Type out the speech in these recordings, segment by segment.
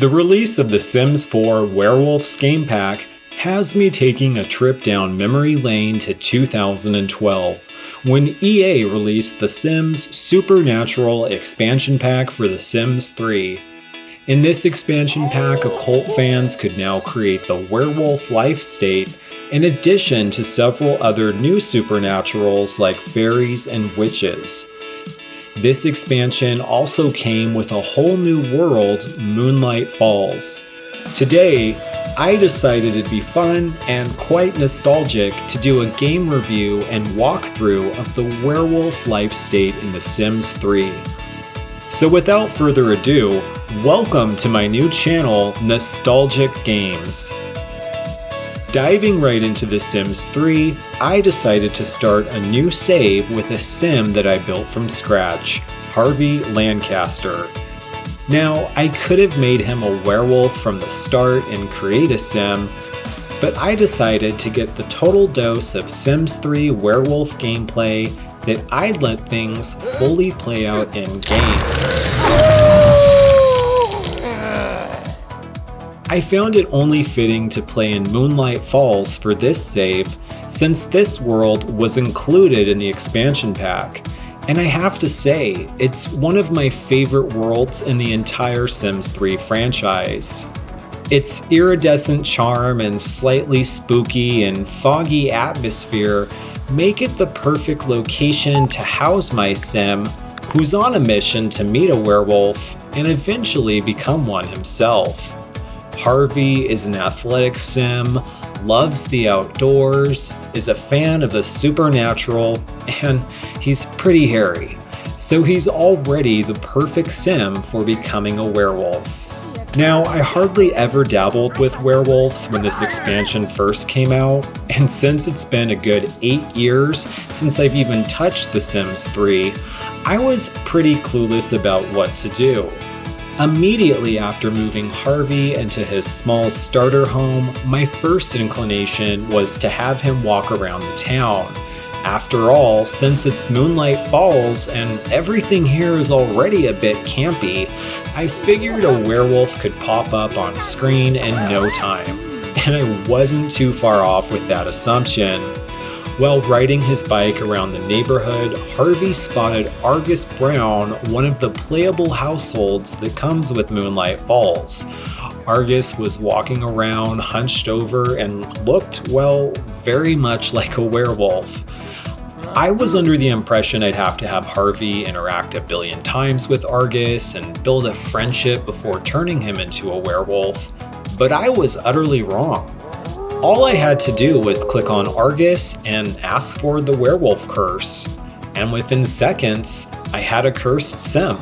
The release of The Sims 4 Werewolves Game Pack has me taking a trip down memory lane to 2012, when EA released The Sims Supernatural expansion pack for The Sims 3. In this expansion pack, occult fans could now create the werewolf life state, in addition to several other new supernaturals like fairies and witches. This expansion also came with a whole new world, Moonlight Falls. Today, I decided it'd be fun and quite nostalgic to do a game review and walkthrough of the werewolf life state in The Sims 3. So without further ado, welcome to my new channel, Nostalgic Games. Diving right into The Sims 3, I decided to start a new save with a sim that I built from scratch, Harvey Lancaster. Now, I could have made him a werewolf from the start and create a sim, but I decided to get the total dose of Sims 3 werewolf gameplay that I'd let things fully play out in game. I found it only fitting to play in Moonlight Falls for this save, since this world was included in the expansion pack, and I have to say, it's one of my favorite worlds in the entire Sims 3 franchise. Its iridescent charm and slightly spooky and foggy atmosphere make it the perfect location to house my sim, who's on a mission to meet a werewolf and eventually become one himself. Harvey is an athletic sim, loves the outdoors, is a fan of the supernatural, and he's pretty hairy. So he's already the perfect sim for becoming a werewolf. Now, I hardly ever dabbled with werewolves when this expansion first came out, and since it's been a good 8 years since I've even touched The Sims 3, I was pretty clueless about what to do. Immediately after moving Harvey into his small starter home, my first inclination was to have him walk around the town. After all, since it's Moonlight Falls and everything here is already a bit campy, I figured a werewolf could pop up on screen in no time. And I wasn't too far off with that assumption. While riding his bike around the neighborhood, Harvey spotted Argus Brown, one of the playable households that comes with Moonlight Falls. Argus was walking around hunched over and looked, well, very much like a werewolf. I was under the impression I'd have to have Harvey interact a billion times with Argus and build a friendship before turning him into a werewolf, but I was utterly wrong. All I had to do was click on Argus and ask for the werewolf curse, and within seconds, I had a cursed sim.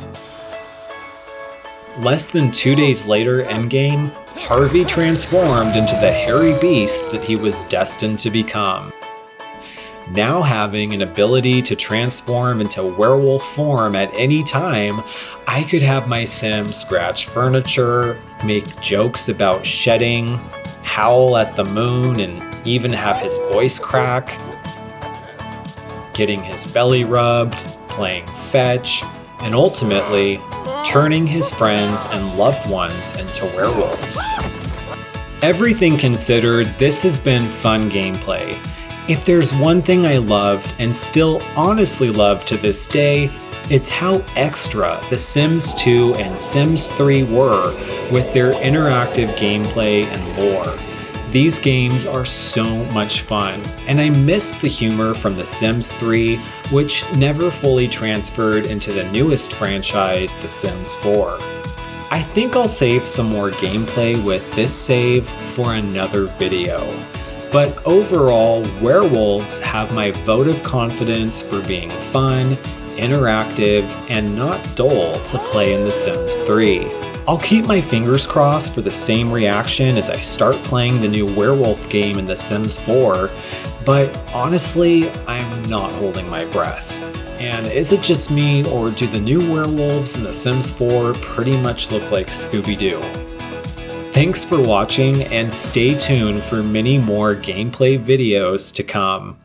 Less than 2 days later endgame, Harvey transformed into the hairy beast that he was destined to become. Now having an ability to transform into werewolf form at any time, I could have my sim scratch furniture, make jokes about shedding, howl at the moon, and even have his voice crack, getting his belly rubbed, playing fetch, and ultimately turning his friends and loved ones into werewolves. Everything considered, this has been fun gameplay. If there's one thing I loved and still honestly love to this day, it's how extra The Sims 2 and Sims 3 were with their interactive gameplay and lore. These games are so much fun, and I miss the humor from The Sims 3, which never fully transferred into the newest franchise, The Sims 4. I think I'll save some more gameplay with this save for another video. But overall, Werewolves have my vote of confidence for being fun, interactive, and not dull to play in The Sims 3. I'll keep my fingers crossed for the same reaction as I start playing the new werewolf game in The Sims 4, but honestly, I'm not holding my breath. And is it just me, or do the new werewolves in The Sims 4 pretty much look like Scooby-Doo? Thanks for watching, and stay tuned for many more gameplay videos to come.